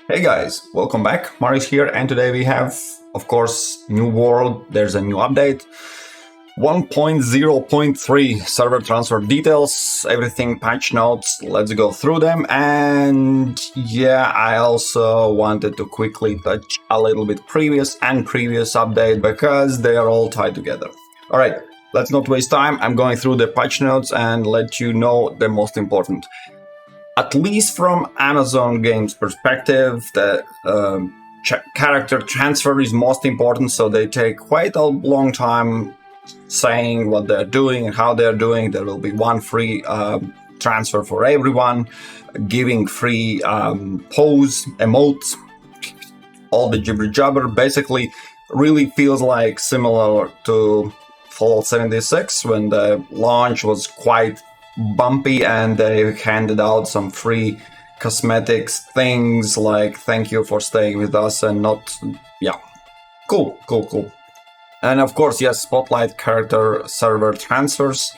Hey guys, welcome back. Maris here, and today we have, of course, new world. There's a new update. 1.0.3 server transfer details, everything, patch notes. Let's go through them. And yeah, I also wanted to quickly touch a little bit previous update because they are all tied together. All right, let's not waste time. I'm going through the patch notes and let you know the most important. At least from Amazon Games perspective, the character transfer is most important, so they take quite a long time saying what they're doing and how they're doing. There will be one free transfer for everyone, giving free pose, emotes, all the jibber jabber. Basically, really feels like similar to Fallout 76 when the launch was quite bumpy and they handed out some free cosmetics things like thank you for staying with us and not cool. And of course, yes, spotlight character server transfers.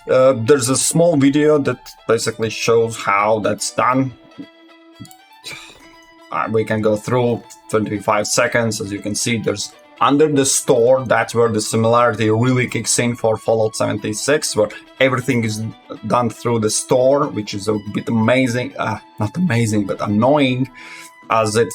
There's a small video that basically shows how that's done. We can go through 25 seconds. As you can see, there's under the store, that's where the similarity really kicks in for Fallout 76, where everything is done through the store, which is a bit amazing, not amazing, but annoying, as it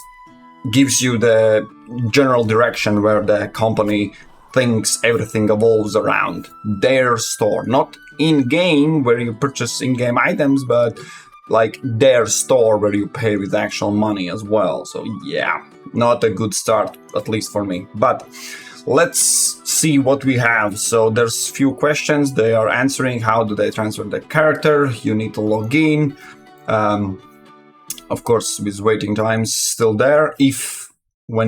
gives you the general direction where the company thinks everything evolves around their store. Not in-game, where you purchase in-game items, but like their store where you pay with actual money as well. So yeah, not a good start, at least for me. But let's see what we have. So there's few questions they are answering. How do they transfer the character? You need to log in. Of course, with waiting times still there. If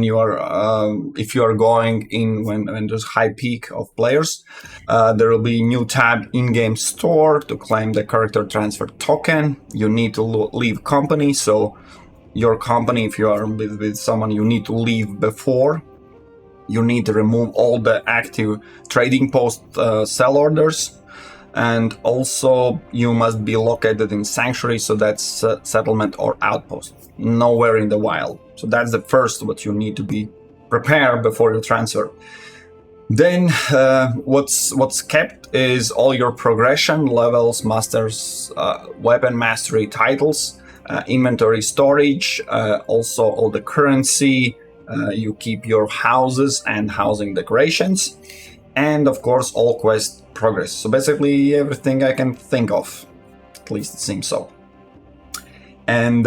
you are going in when there's high peak of players, there will be new tab in-game store to claim the character transfer token. You need to leave company, so your company, if you are with someone, you need to leave before. You need to remove all the active trading post sell orders. And also you must be located in sanctuary, so that's settlement or outpost, nowhere in the wild. So that's the first what you need to be prepared before you transfer. Then what's kept is all your progression levels, masters, weapon mastery titles, inventory storage, also all the currency. You keep your houses and housing decorations, and of course all quest progress. So basically everything I can think of, at least it seems so. And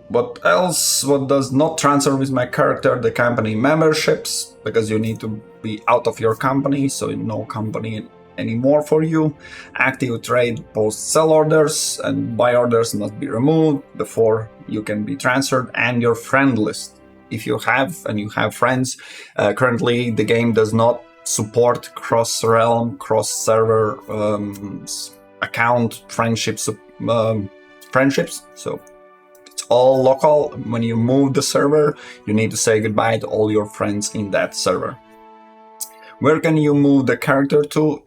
what else? What does not transfer with my character? The company memberships, because you need to be out of your company, so no company anymore for you. Active trade post sell orders and buy orders must be removed before you can be transferred. And your friend list, if you have friends. Currently the game does not support cross-realm, cross-server account friendships, so it's all local. When you move the server, you need to say goodbye to all your friends in that server. Where can you move the character to?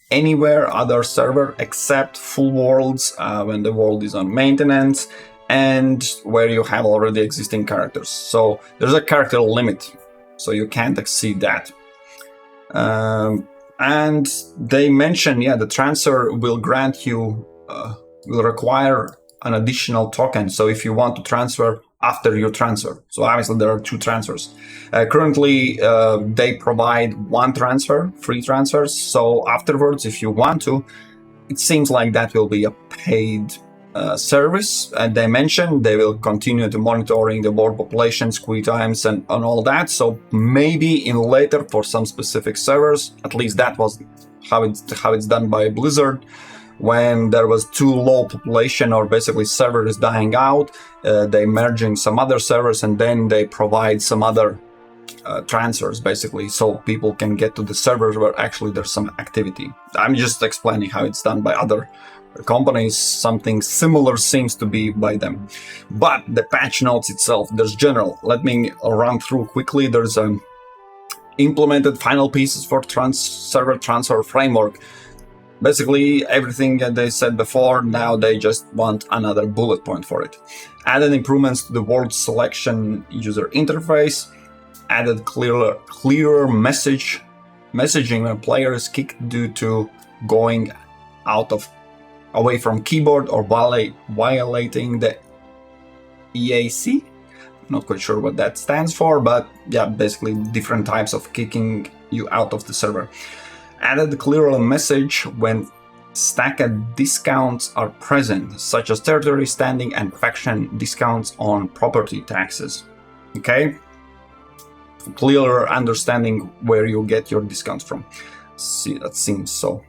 Anywhere other server except full worlds, when the world is on maintenance, and where you have already existing characters. So there's a character limit, so you can't exceed that. And they mention, the transfer will grant you, will require an additional token. So if you want to transfer after your transfer, so obviously there are two transfers. Currently, they provide one transfer, free transfers. So afterwards, if you want to, it seems like that will be a paid service. And they mentioned they will continue to monitoring the board populations, queue times, and all that. So maybe in later for some specific servers, at least that was how it's done by Blizzard. When there was too low population or basically server is dying out, they merging some other servers and then they provide some other transfers basically, so people can get to the servers where actually there's some activity. I'm just explaining how it's done by other companies. Something similar seems to be by them. But the patch notes itself, there's general. Let me run through quickly. There's implemented final pieces for server transfer framework. Basically, everything that they said before, now they just want another bullet point for it. Added improvements to the word selection user interface. Added clearer messaging when player is kicked due to going away from keyboard or violating the EAC. Not quite sure what that stands for, but yeah, basically different types of kicking you out of the server. Added clearer message when stacked discounts are present, such as territory, standing, and faction discounts on property taxes. Okay? Clearer understanding where you get your discounts from. See, that seems so.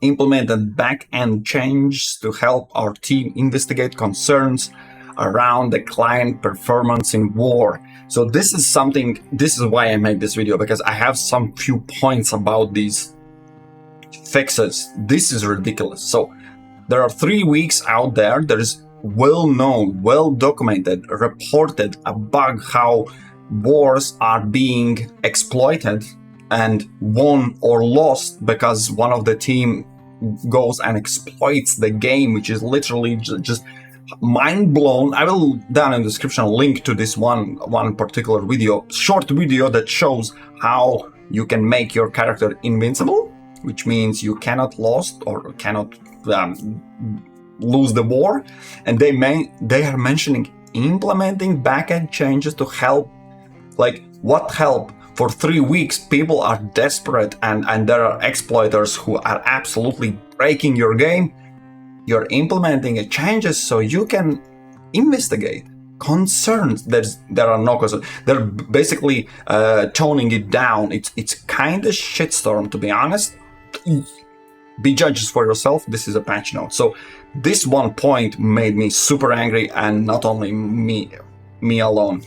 Implemented back-end changes to help our team investigate concerns around the client performance in war. So this is why I made this video, because I have some few points about these fixes. This is ridiculous. So there are 3 weeks out there. There is well-known, well-documented, reported a bug how wars are being exploited and won or lost because one of the team goes and exploits the game, which is literally just mind blown. I will down in the description link to this one particular video, short video that shows how you can make your character invincible, which means you cannot lose or cannot lose the war. And they are mentioning implementing backend changes to help. Like, what help? For 3 weeks, people are desperate and there are exploiters who are absolutely breaking your game. You're implementing changes so you can investigate concerns. There are no concerns. They're basically toning it down. It's kind of shitstorm, to be honest. Be judges for yourself. This is a patch note. So this one point made me super angry, and not only me alone.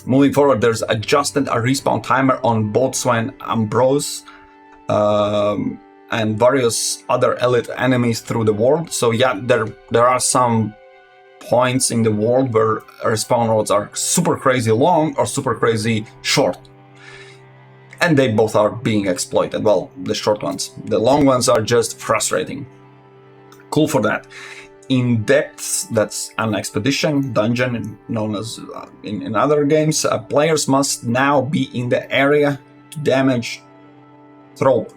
Moving forward, there's adjusted a respawn timer on Boatswain Ambrose and various other elite enemies through the world. So yeah, there are some points in the world where respawn roads are super crazy long or super crazy short. And they both are being exploited. Well, the short ones. The long ones are just frustrating. Cool for that. In depth, that's an expedition dungeon known as in other games. Players must now be in the area to damage Thorpe.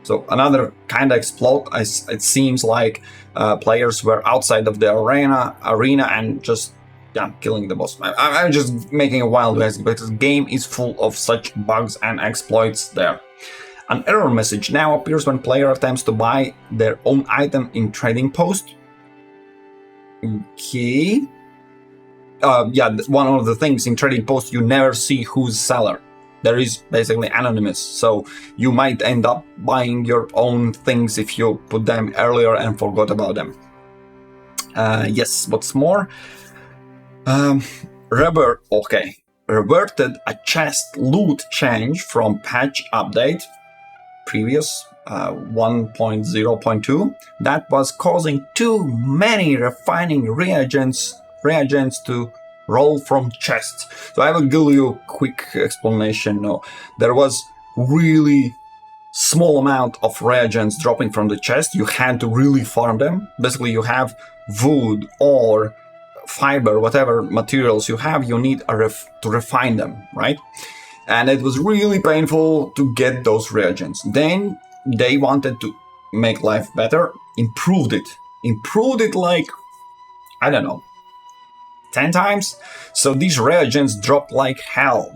So another kind of exploit. It seems like players were outside of the arena and just killing the boss. I'm just making a wild guess because the game is full of such bugs and exploits there. An error message now appears when player attempts to buy their own item in trading post. Okay. One of the things in trading post, you never see who's seller. There is basically anonymous, so you might end up buying your own things if you put them earlier and forgot about them. Yes, what's more? Reverted a chest loot change from patch update previous 1.0.2 that was causing too many refining reagents to roll from chests. So I will give you a quick explanation. No, there was really small amount of reagents dropping from the chest. You had to really farm them. Basically, you have wood or fiber, whatever materials you have, you need to refine them, right? And it was really painful to get those reagents. Then they wanted to make life better, improved it like, I don't know, 10 times. So these reagents dropped like hell,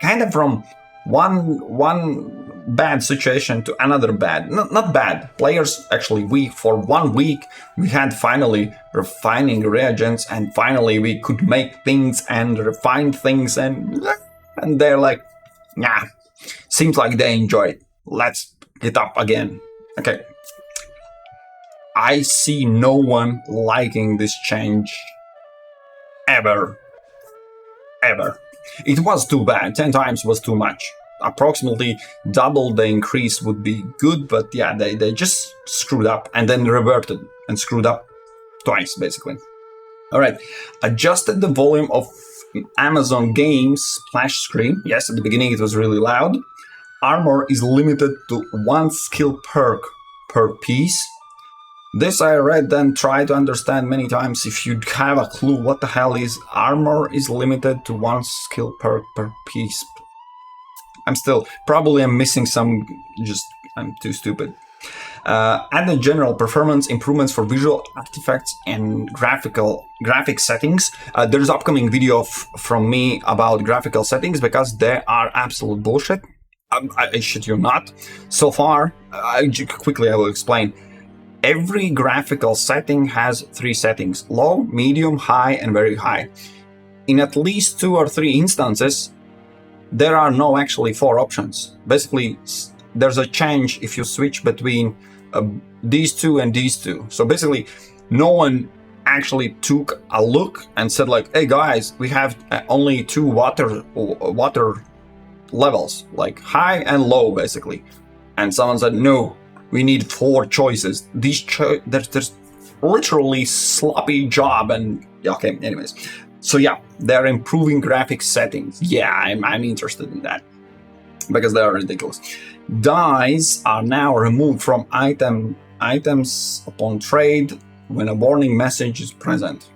kind of from one bad situation to another bad. Not bad. Players, actually, for 1 week, we had finally refining reagents, and finally we could make things and refine things, and they're like, nah, seems like they enjoy it. Let's get up again. Okay. I see no one liking this change ever. It was too bad. 10 times was too much. Approximately double the increase would be good, but yeah, they just screwed up and then reverted and screwed up twice, basically. All right, adjusted the volume of Amazon Games splash screen. Yes, at the beginning it was really loud. Armor is limited to 1 skill perk per piece. This I read and tried to understand many times. If you have a clue what the hell is armor is limited to 1 skill perk per piece. I'm missing some, I'm too stupid. And the general performance improvements for visual artifacts and graphic settings. There's upcoming video from me about graphical settings because they are absolute bullshit. I shit you not. So far, I will explain. Every graphical setting has 3 settings: low, medium, high, and very high. In at least 2 or 3 instances, there are no actually 4 options. Basically, there's a change if you switch between these 2 and these 2. So basically, no one actually took a look and said like, hey guys, we have only 2 water levels, like high and low basically. And someone said, no, we need 4 choices. There's literally sloppy job and okay, anyways. So yeah, they're improving graphic settings. Yeah, I'm interested in that because they are ridiculous. Dies are now removed from items upon trade when a warning message is present.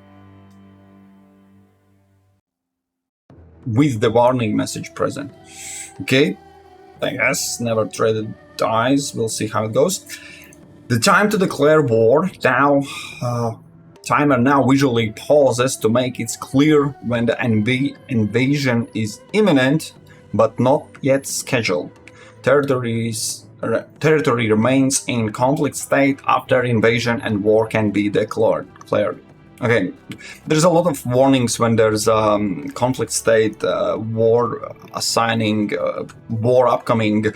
With the warning message present. Okay, I guess never traded dies. We'll see how it goes. The time to declare war now. Timer now visually pauses to make it clear when the invasion is imminent, but not yet scheduled. Territory remains in conflict state after invasion and war can be declared. Okay, there's a lot of warnings when there's conflict state, war assigning, war upcoming,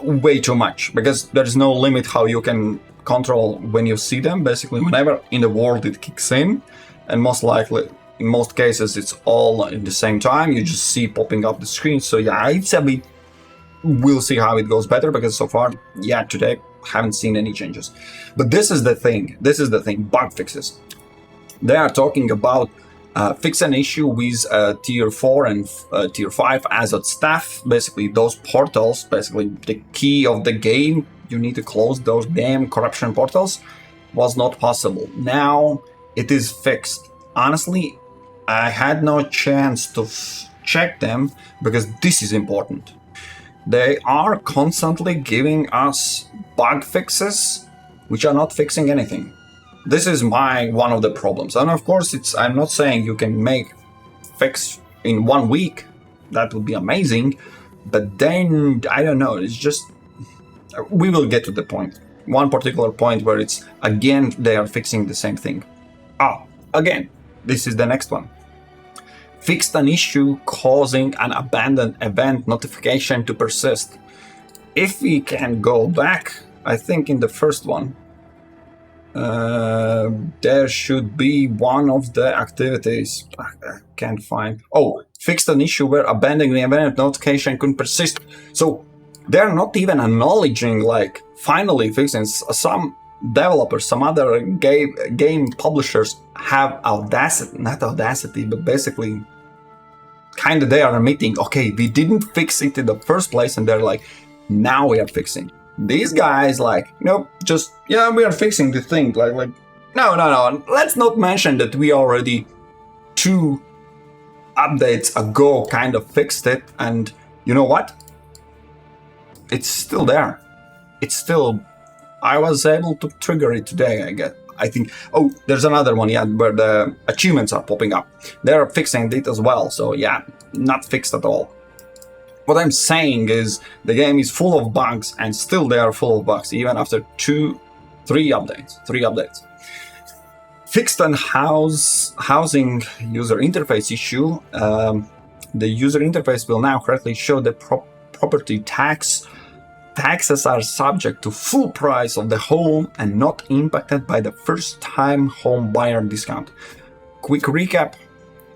way too much, because there's no limit how you can control when you see them. Basically, whenever in the world it kicks in, and most likely, in most cases, it's all at the same time. You just see popping up the screen. So yeah, it's a bit. We'll see how it goes better, because so far, yeah, today haven't seen any changes. But this is the thing. Bug fixes. They are talking about fix an issue with tier 4 and tier 5 Azot staff. Basically, those portals, basically the key of the game, you need to close those damn corruption portals, was not possible. Now it is fixed. Honestly, I had no chance to check them because this is important. They are constantly giving us bug fixes which are not fixing anything. This is one of the problems. And of course, I'm not saying you can make fix in 1 week. That would be amazing. But then, I don't know, it's just, we will get to the point. One particular point where it's, again, they are fixing the same thing. Again, this is the next one. Fixed an issue causing an abandoned event notification to persist. If we can go back, I think in the first one, there should be one of the activities. I can't find. Fixed an issue where abandoning the event notification couldn't persist. So they're not even acknowledging, like, finally fixing. Some developers, some other game publishers have audacity, but basically kind of they are admitting, okay, we didn't fix it in the first place, and they're like, now we are fixing. These guys, like, nope, just, yeah, we are fixing the thing. Like, no. Let's not mention that we already 2 updates ago kind of fixed it, and you know what? It's still there. I was able to trigger it today, I think. There's another one, yeah, where the achievements are popping up. They're fixing it as well, so yeah, not fixed at all. What I'm saying is the game is full of bugs, and still they are full of bugs, even after 3 updates. Fixed an housing user interface issue. The user interface will now correctly show the property tax. Taxes are subject to full price of the home and not impacted by the first-time home buyer discount. Quick recap.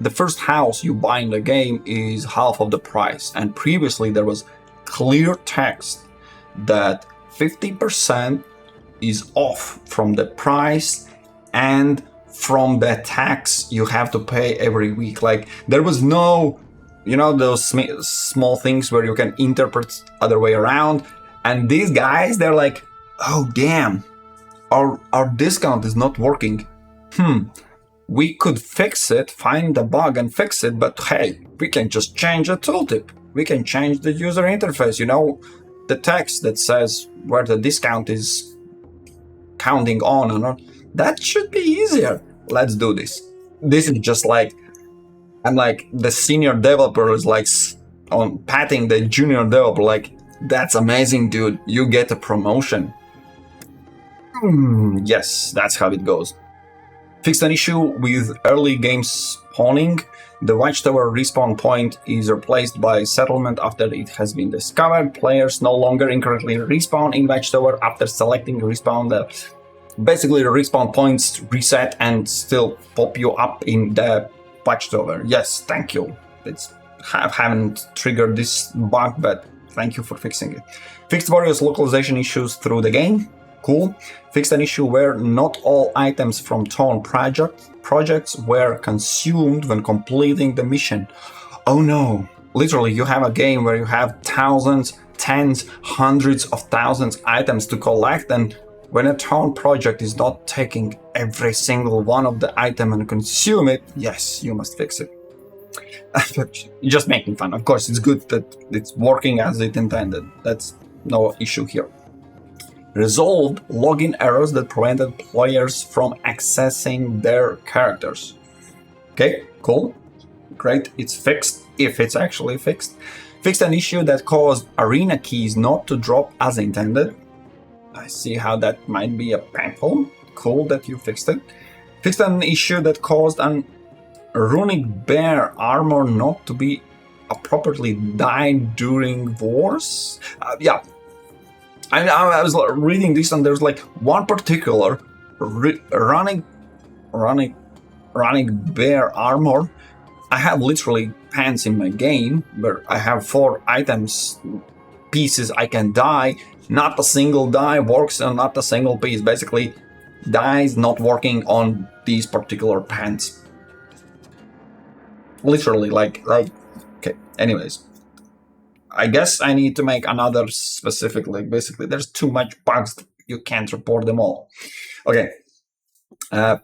The first house you buy in the game is half of the price, and previously there was clear text that 50% is off from the price and from the tax you have to pay every week. Like, there was no, those small things where you can interpret other way around. And these guys, they're like, Oh damn, our discount is not working. We could fix it, find the bug and fix it, but hey, we can just change the tooltip. We can change the user interface, the text that says where the discount is counting on and on. That should be easier. Let's do this. This is just like, I'm like, the senior developer is like on patting the junior developer, like, that's amazing, dude. You get a promotion. Yes, that's how it goes. Fixed an issue with early game spawning. The Watchtower respawn point is replaced by settlement after it has been discovered. Players no longer incorrectly respawn in Watchtower after selecting respawn. Basically, the respawn points reset and still pop you up in the Watchtower. Yes, thank you. I haven't triggered this bug, but thank you for fixing it. Fixed various localization issues through the game. Cool. Fixed an issue where not all items from Thorpe projects were consumed when completing the mission. Oh no. Literally, you have a game where you have thousands, tens, hundreds of thousands items to collect, and when a Thorpe project is not taking every single one of the item and consume it, yes, you must fix it. Just making fun. Of course, it's good that it's working as it intended. That's no issue here. Resolved login errors that prevented players from accessing their characters. Okay, cool. Great, it's fixed, if it's actually fixed. Fixed an issue that caused arena keys not to drop as intended. I see how that might be a painful. Cool that you fixed it. Fixed an issue that caused an runic bear armor not to be appropriately dyed during wars. Yeah. I was reading this and there's like one particular running bear armor. I have literally pants in my game where I have 4 items, pieces I can dye. Not a single dye works on not a single piece. Basically, dyes not working on these particular pants. Literally, like okay. Anyways. I guess I need to make another specific, like basically there's too much bugs, you can't report them all. Okay.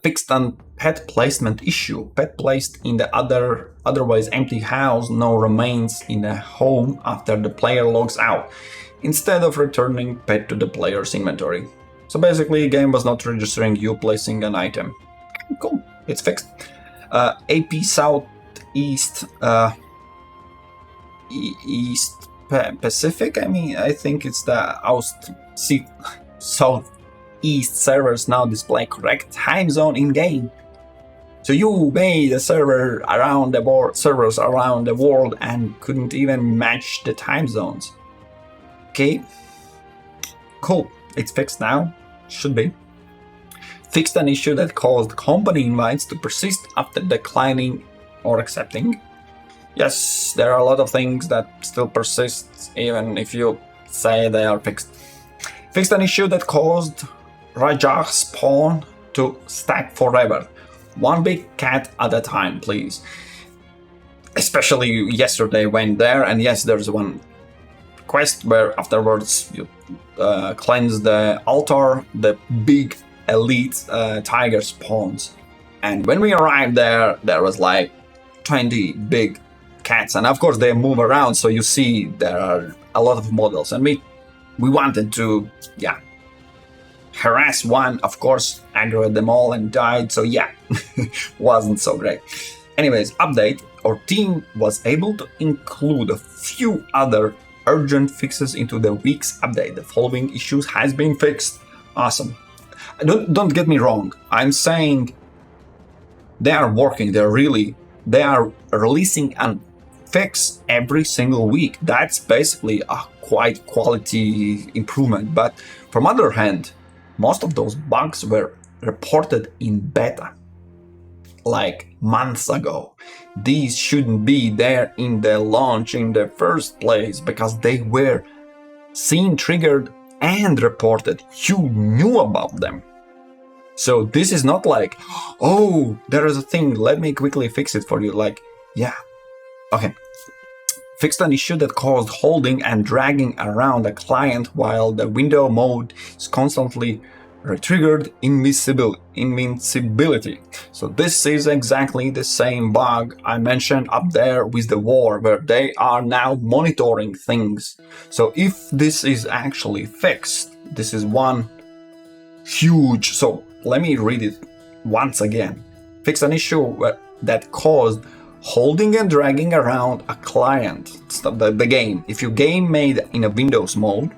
Fixed an pet placement issue. Pet placed in the otherwise empty house now remains in the home after the player logs out, instead of returning pet to the player's inventory. So basically, game was not registering you placing an item. Cool, it's fixed. AP Southeast East Pacific. I think it's the Southeast servers now display correct time zone in game. So you made a servers around the world and couldn't even match the time zones. Okay, cool. It's fixed now. Should be. Fixed an issue that caused company invites to persist after declining or accepting. Yes, there are a lot of things that still persist, even if you say they are fixed. Fixed an issue that caused Rajah spawn to stack forever. One big cat at a time, please. Especially yesterday went there, and yes, there's one quest where afterwards you cleanse the altar, the big elite tiger spawns. And when we arrived there, there was like 20 big cats, and of course they move around, so you see there are a lot of models, and we wanted to harass one, of course, aggravate them all and died, so wasn't so great. Anyways, update, our team was able to include a few other urgent fixes into the week's update. The following issues has been fixed. Awesome. Don't get me wrong, I'm saying they are working, they are releasing and fix every single week. That's basically a quite quality improvement. But from other hand, most of those bugs were reported in beta, like months ago. These shouldn't be there in the launch in the first place because they were seen, triggered, and reported. You knew about them. So this is not like, oh, there is a thing, let me quickly fix it for you. Like, yeah. Okay. Fixed an issue that caused holding and dragging around a client while the window mode is constantly retriggered invincibility. So this is exactly the same bug I mentioned up there with the war, where they are now monitoring things. So if this is actually fixed, this is one huge... So let me read it once again. Fix an issue that caused holding and dragging around a client. Stop the game. If your game made in a Windows mode,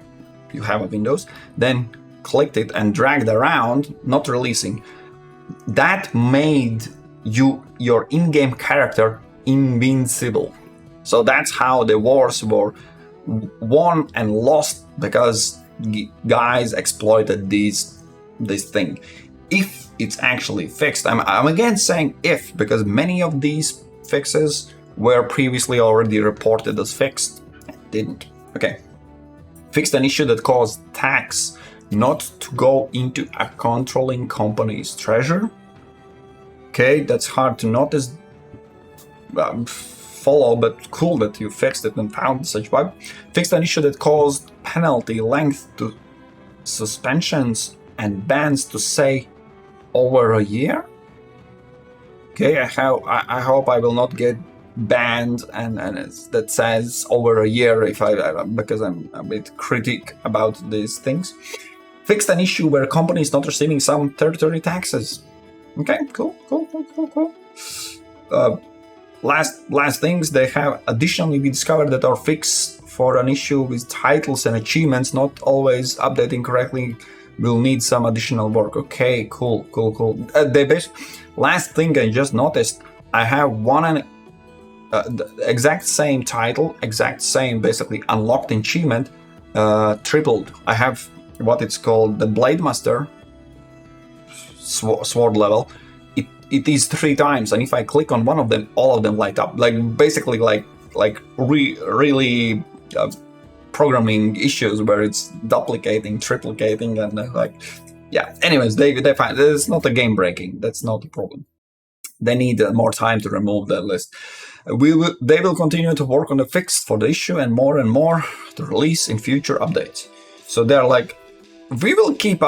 you have a Windows, then clicked it and dragged around, not releasing, that made your in-game character invincible. So that's how the wars were won and lost, because guys exploited this thing. If it's actually fixed, I'm again saying if, because many of these fixes were previously already reported as fixed and didn't. Okay. Fixed an issue that caused tax not to go into a controlling company's treasure. Okay, that's hard to notice, follow, but cool that you fixed it and found such bug. Fixed an issue that caused penalty length to suspensions and bans to say over a year. Okay, I hope I will not get banned and that says over a year because I'm a bit critic about these things. Fixed an issue where a company is not receiving some territory taxes. Okay, cool. Last things, they have additionally been discovered that are fixed for an issue with titles and achievements not always updating correctly will need some additional work. Okay, cool. Last thing I just noticed, I have the exact same title, exact same basically unlocked achievement, tripled. I have what it's called the Blade Master sword level. It is 3 times, and if I click on one of them, all of them light up. Like basically really programming issues where it's duplicating, triplicating, and yeah. Anyways, they find it's not a game breaking. That's not a problem. They need more time to remove the list. They will continue to work on the fix for the issue and more to release in future updates. So they're like, we will keep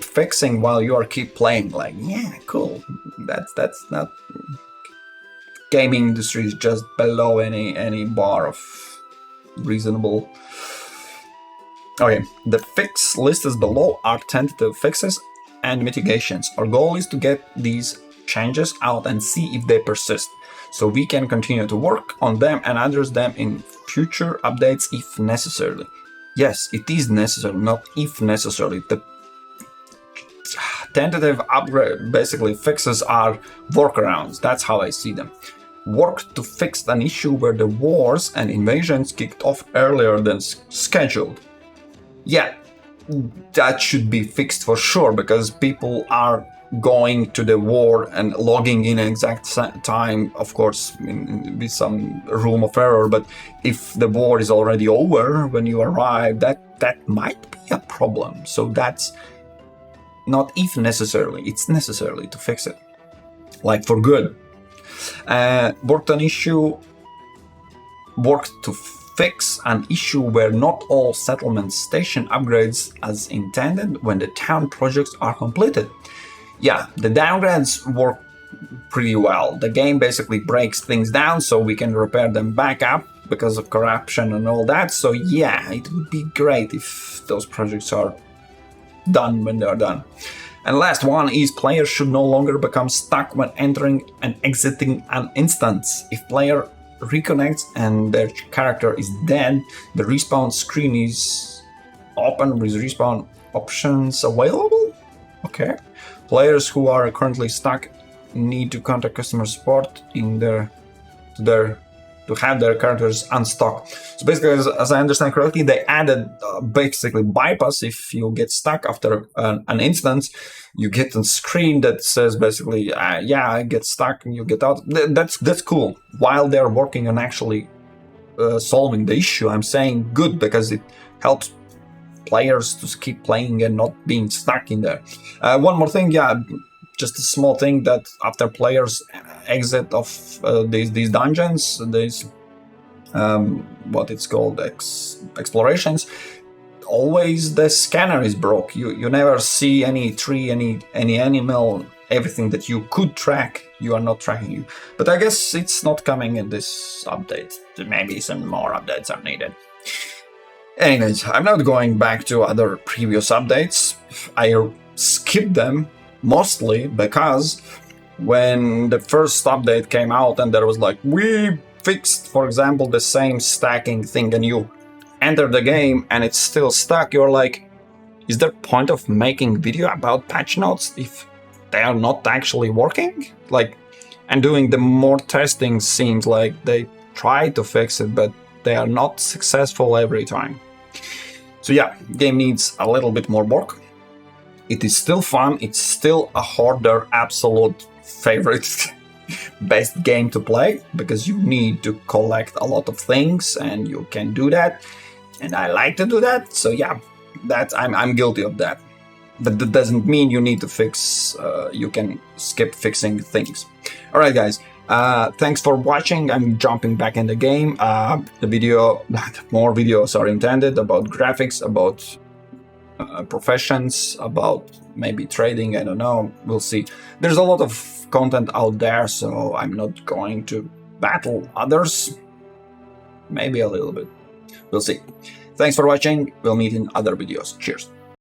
fixing while you keep playing. Like, yeah, cool. That's not... Gaming industry is just below any bar of reasonable. Okay, the fix listed below are tentative fixes and mitigations. Our goal is to get these changes out and see if they persist, so we can continue to work on them and address them in future updates if necessary. Yes, it is necessary, not if necessary. The tentative upgrade, basically fixes, are workarounds. That's how I see them. Work to fix an issue where the wars and invasions kicked off earlier than scheduled. Yeah, that should be fixed for sure, because people are going to the war and logging in exact time, of course, with some room of error. But if the war is already over when you arrive, that might be a problem. So that's not if necessarily, it's necessarily to fix it, like for good. Worked to fix an issue where not all settlement station upgrades as intended when the town projects are completed. Yeah, the downgrades work pretty well. The game basically breaks things down so we can repair them back up because of corruption and all that. So yeah, it would be great if those projects are done when they're done. And last one is players should no longer become stuck when entering and exiting an instance. If player reconnects and their character is dead, the respawn screen is open with respawn options available. Okay. Players who are currently stuck need to contact customer support to have their characters unstuck. So basically, as I understand correctly, they added basically bypass. If you get stuck after an instance, you get a screen that says basically, yeah, I get stuck, and you get out. That's cool. While they're working on actually solving the issue, I'm saying good, because it helps players to keep playing and not being stuck in there. One more thing, yeah, just a small thing, that after players exit of these dungeons, what it's called, explorations, always the scanner is broke. You never see any tree, any animal, everything that you could track, you are not tracking you. But I guess it's not coming in this update. Maybe some more updates are needed. Anyways, I'm not going back to other previous updates. I skipped them mostly because when the first update came out and there was like, we fixed, for example, the same stacking thing, and you enter the game and it's still stuck, you're like, is there point of making video about patch notes if they are not actually working? Like, and doing the more testing seems like they try to fix it, but they are not successful every time. So yeah, game needs a little bit more work. It is still fun, it's still a hoarder absolute favorite best game to play, because you need to collect a lot of things and you can do that. And I like to do that, so yeah, I'm guilty of that. But that doesn't mean you need to fix, you can skip fixing things. Alright guys, thanks for watching. I'm jumping back in the game. More videos are intended about graphics, about professions, about maybe trading, I don't know, we'll see. There's a lot of content out there, so I'm not going to battle others. Maybe a little bit. We'll see. Thanks for watching. We'll meet in other videos. Cheers.